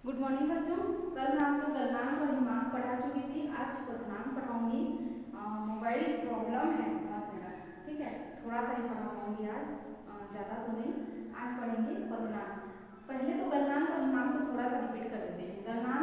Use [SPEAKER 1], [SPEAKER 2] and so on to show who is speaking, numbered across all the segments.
[SPEAKER 1] Good morning बच्चों। कल मैं आपको गलनांक और हिमांक पढ़ा चुकी थी। आज क्वथनांक पढ़ाऊंगी। मोबाइल प्रॉब्लम है बहुत मेरा, ठीक है, थोड़ा सा ही पढ़ा पाऊंगी आज, ज़्यादा तो नहीं। आज पढ़ेंगे क्वथनांक। पहले तो गलनांक और हिमांक को थोड़ा सा रिपीट कर देते हैं।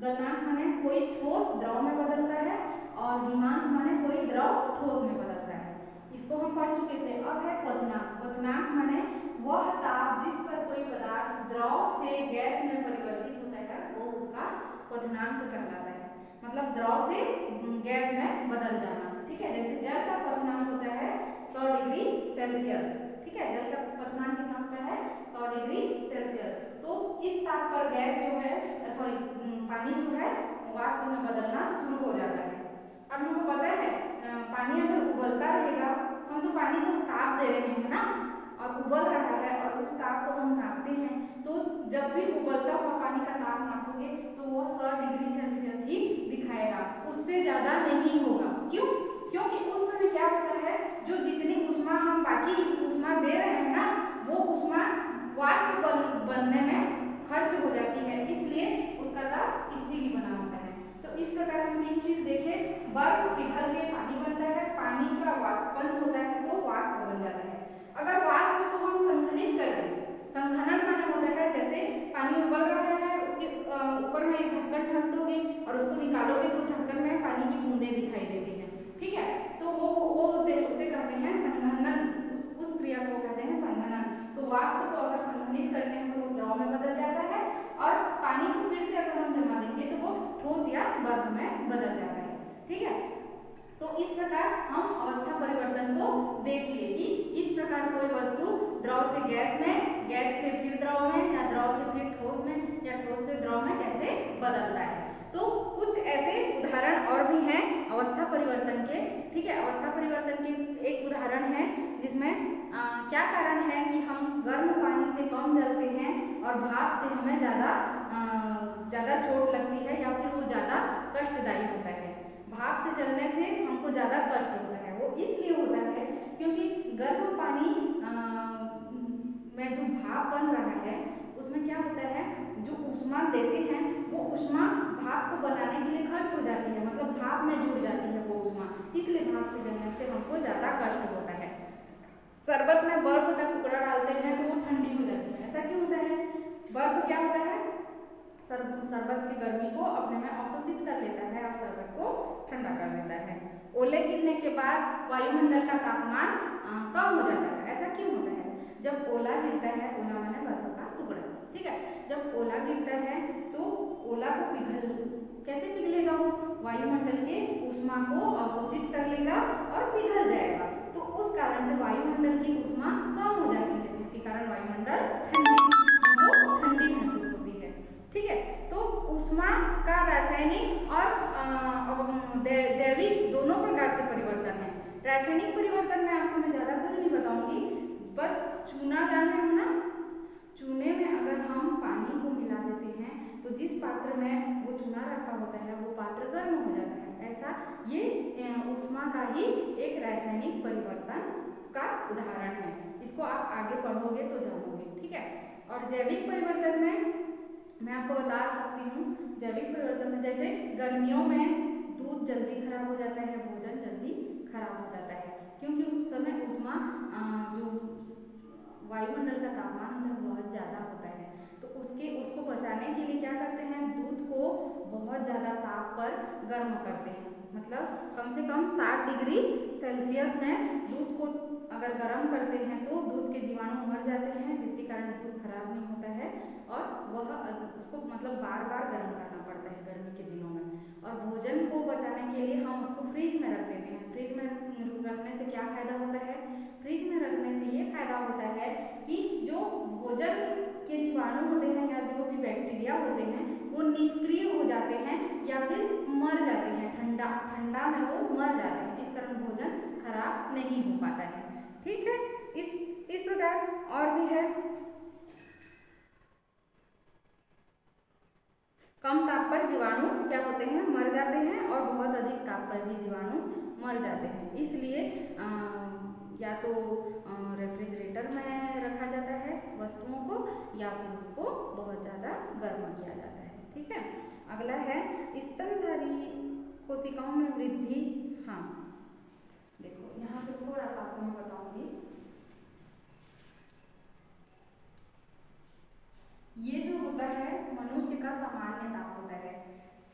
[SPEAKER 1] गलनांक माने कोई ठोस द्रव में बदलता है और हिमांक माने कोई द्रव ठोस में बदलता है। इसको हम पढ़ चुके थे। अब है क्वथनांक। क्वथनांक माने वह ताप जिस पर कोई पदार्थ द्रव से गैस में परिवर्तित होता है वो उसका क्वथनांक कहलाता है। मतलब द्रव से गैस में बदल जाना, ठीक है। जैसे जल का क्वथनांक होता है 100 डिग्री सेल्सियस, ठीक है। जल का क्वथनांक कितना होता है 100 डिग्री सेल्सियस। तो इस ताप पर गैस जो है पानी जो है वाष्प में बदलना शुरू हो जाता है। अब हमको पता है पानी अगर उबलता रहेगा, हम तो पानी को ताप दे रहे हैं ना, और उबल रहा है और उस ताप को हम नापते हैं, तो जब भी उबलता हुआ पानी का ताप नापोगे तो वो 100 डिग्री सेल्सियस ही दिखाएगा, उससे ज़्यादा नहीं होगा। क्यों? क्योंकि उस समय क्या होता है, जो जितनी ऊष्मा हम बाकी ऊष्मा दे रहे हैं ना, वो ऊष्मा वाष्प बनने में खर्च हो जाती है, इसलिए उसका ताप स्थिर ही बना होता है। तो इस प्रकार हम एक चीज देखें, बर्फ पिघल के पानी बनता है, पानी का वाष्पन होता है तो वाष्प बन जाता है। अगर वाष्प को हम संघनित कर दें, संघनन माने होता है जैसे पानी उबल रहा है, उसके ऊपर में एक ढक्कन ढक दोगे और उसको निकालोगे तो ढक्कन में पानी की बूंदें दिखाई देती हैं, ठीक है। तो वो उसे कहते हैं संघनन। उस क्रिया को कहते हैं संघनन। तो वाष्प को अगर संघनित करते हैं तो वो द्रव में बदल जाता है, और पानी को फिर से अगर हम जमा देंगे तो वो ठोस या बर्फ में बदल जाता है, ठीक है। तो इस प्रकार हम अवस्था परिवर्तन को देख लिए कि इस प्रकार कोई वस्तु द्रव से गैस में, गैस से फिर द्रव में, या द्रव से फिर ठोस में, या ठोस से द्रव में कैसे बदलता है। तो कुछ ऐसे उदाहरण और भी हैं अवस्था परिवर्तन के, ठीक है। अवस्था परिवर्तन के एक उदाहरण है जिसमें क्या कारण है कि हम गर्म पानी से कम जलते हैं और भाप से हमें ज़्यादा चोट लगती है या फिर वो ज़्यादा कष्टदायी होता है। भाप से जलने से हमको ज़्यादा कष्ट होता है। वो इसलिए होता है क्योंकि गर्म पानी में जो भाप बन रहा है उसमें क्या होता है, जो ऊष्मा देते हैं वो ऊष्मा भाप को बनाने के लिए खर्च हो जाती है, मतलब भाप में जुड़ जाती है वो ऊष्मा, इसलिए भाप से जलने से हमको ज़्यादा कष्ट होता है। शरबत में बर्फ का टुकड़ा डालते हैं तो वो ठंडी हो जाती है। ऐसा क्यों होता है? बर्फ क्या होता है, शरबत की गर्मी को अपने में अवशोषित कर लेता है और शरबत को ठंडा कर देता है। ओले गिरने के बाद वायुमंडल का तापमान कम हो जाता है। ऐसा क्यों होता है? जब ओला गिरता है, ओला माने बर्फ का टुकड़ा, ठीक है। जब ओला गिरता है तो ओला को कैसे पिघलेगा? वो वायुमंडल के ऊष्मा को अवशोषित कर लेगा और पिघल जाएगा। तो उस कारण से वायुमंडल की ऊष्मा कम हो जाती है, जिसके कारण वायुमंडल ठंडी महसूस होती है, ठीक है। तो ऊष्मा का रासायनिक और जैविक दोनों प्रकार से परिवर्तन है। रासायनिक परिवर्तन में आपको मैं ज़्यादा कुछ नहीं बताऊंगी, बस चूना जान रहे हो ना, चूने में अगर हम पानी को मिला देते हैं तो जिस पात्र में वो चूना रखा होता है वो पात्र गर्म हो जाता है। ऐसा ये ऊष्मा का ही एक रासायनिक परिवर्तन का उदाहरण है। इसको आप आगे पढ़ोगे तो जानोगे, ठीक है। और जैविक परिवर्तन में मैं आपको बता सकती हूँ, जैविक परिवर्तन में जैसे गर्मियों में दूध जल्दी खराब हो जाता है, भोजन जल्दी खराब हो जाता है, क्योंकि उस समय ऊष्मा जो वायुमंडल का तापमान होता है बहुत ज़्यादा होता है। तो उसको बचाने के लिए क्या करते हैं, दूध को बहुत ज़्यादा ताप पर गर्म करते हैं। मतलब कम से कम 60 डिग्री सेल्सियस में दूध को अगर गर्म करते हैं तो दूध के जीवाणु मर जाते हैं, जिसके कारण दूध खराब नहीं होता है, और वह उसको मतलब बार बार गर्म करना पड़ता है गर्मी के दिनों में। और भोजन को बचाने के लिए हम उसको फ्रिज में रख देते हैं। फ्रिज में रखने से क्या फायदा होता है? फ्रिज में रखने से ये फायदा होता है कि जो भोजन के जीवाणु होते हैं या जो भी बैक्टीरिया होते हैं वो निष्क्रिय हो जाते हैं या फिर मर जाते हैं, ठंडा में वो मर जाते हैं। इस कारण भोजन खराब नहीं हो पाता है, ठीक है। इस प्रकार और भी है, कम ताप पर जीवाणु क्या होते हैं, मर जाते हैं, और बहुत अधिक ताप पर भी जीवाणु मर जाते हैं। इसलिए या तो रेफ्रिजरेटर में रखा जाता है वस्तुओं को या फिर उसको बहुत ज़्यादा गर्म किया जाता है। ठीक है, अगला है स्तनधारी कोशिकाओं में वृद्धि। हाँ देखो यहाँ पे थोड़ा सा आपको मैं बताऊंगी, ये जो होता है मनुष्य का सामान्य ताप होता है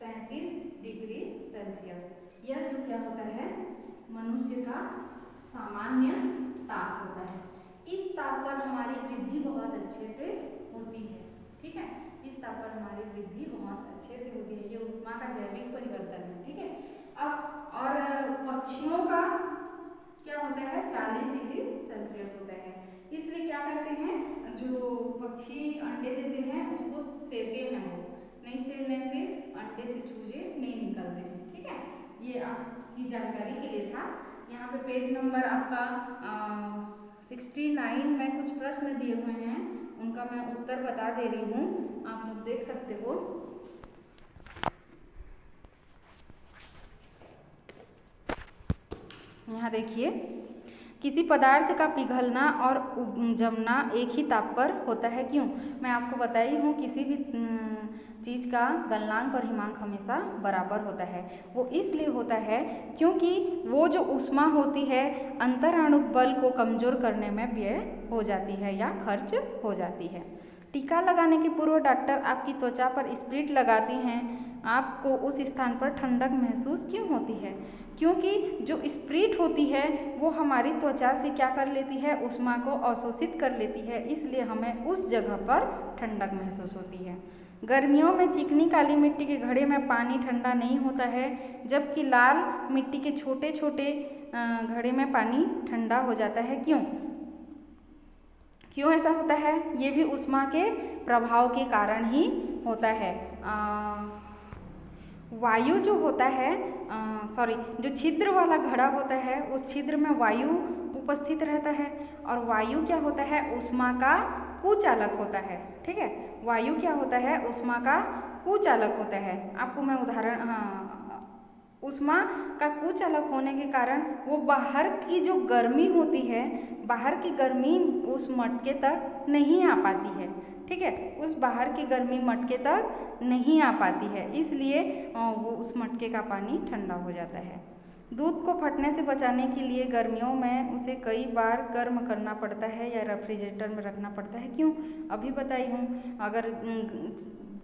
[SPEAKER 1] 37 डिग्री सेल्सियस। यह जो क्या होता है मनुष्य का सामान्य ताप होता है। इस ताप पर हमारी वृद्धि बहुत अच्छे से होती है। ठीक है, इस ताप पर हमारी वृद्धि बहुत अच्छे से होती है। ये ऊष्मा का जैविक परिवर्तन है। ठीक है, अब और पक्षियों का क्या होता है 40 डिग्री सेल्सियस होता है। इसलिए क्या करते हैं, जो पक्षी अंडे देते हैं उसको सेते हैं, वो नहीं सेने से अंडे से चूजे नहीं निकलते हैं। ठीक है, ये आपकी जानकारी के लिए था। यहाँ पे पेज नंबर आपका 69 में कुछ प्रश्न दिए हुए हैं, उनका मैं उत्तर बता दे रही हूँ, आप लोग देख सकते हो। यहाँ देखिए, किसी पदार्थ का पिघलना और जमना एक ही ताप पर होता है, क्यों? मैं आपको बताई हूँ किसी भी चीज़ का गलनांक और हिमांक हमेशा बराबर होता है। वो इसलिए होता है क्योंकि वो जो ऊष्मा होती है अंतराणुक बल को कमज़ोर करने में व्यय हो जाती है या खर्च हो जाती है। टीका लगाने के पूर्व डॉक्टर आपकी त्वचा पर स्प्रिट लगाती हैं, आपको उस स्थान पर ठंडक महसूस क्यों होती है? क्योंकि जो स्प्रिट होती है वो हमारी त्वचा से क्या कर लेती है, ऊष्मा को अवशोषित कर लेती है, इसलिए हमें उस जगह पर ठंडक महसूस होती है। गर्मियों में चिकनी काली मिट्टी के घड़े में पानी ठंडा नहीं होता है, जबकि लाल मिट्टी के छोटे छोटे घड़े में पानी ठंडा हो जाता है। क्यों? क्यों ऐसा होता है? ये भी ऊष्मा के प्रभाव के कारण ही होता है। वायु जो होता है जो छिद्र वाला घड़ा होता है, उस छिद्र में वायु उपस्थित रहता है, और वायु क्या होता है, ऊष्मा का कुचालक होता है। ठीक है, वायु क्या होता है, ऊष्मा का कुचालक होता है। आपको मैं उदाहरण, ऊष्मा का कुचालक होने के कारण वो बाहर की जो गर्मी होती है, बाहर की गर्मी उस मटके तक नहीं आ पाती है। ठीक है, उस बाहर की गर्मी मटके तक नहीं आ पाती है, इसलिए वो उस मटके का पानी ठंडा हो जाता है। दूध को फटने से बचाने के लिए गर्मियों में उसे कई बार गर्म करना पड़ता है या रेफ्रिजरेटर में रखना पड़ता है। क्यों? अभी बताई हूँ, अगर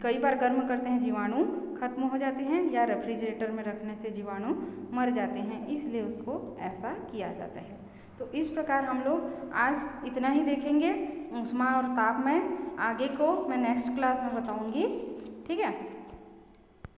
[SPEAKER 1] कई बार गर्म करते हैं जीवाणु खत्म हो जाते हैं, या रेफ्रिजरेटर में रखने से जीवाणु मर जाते हैं, इसलिए उसको ऐसा किया जाता है। तो इस प्रकार हम लोग आज इतना ही देखेंगे ऊष्मा और ताप में। आगे को मैं नेक्स्ट क्लास में बताऊंगी। ठीक है।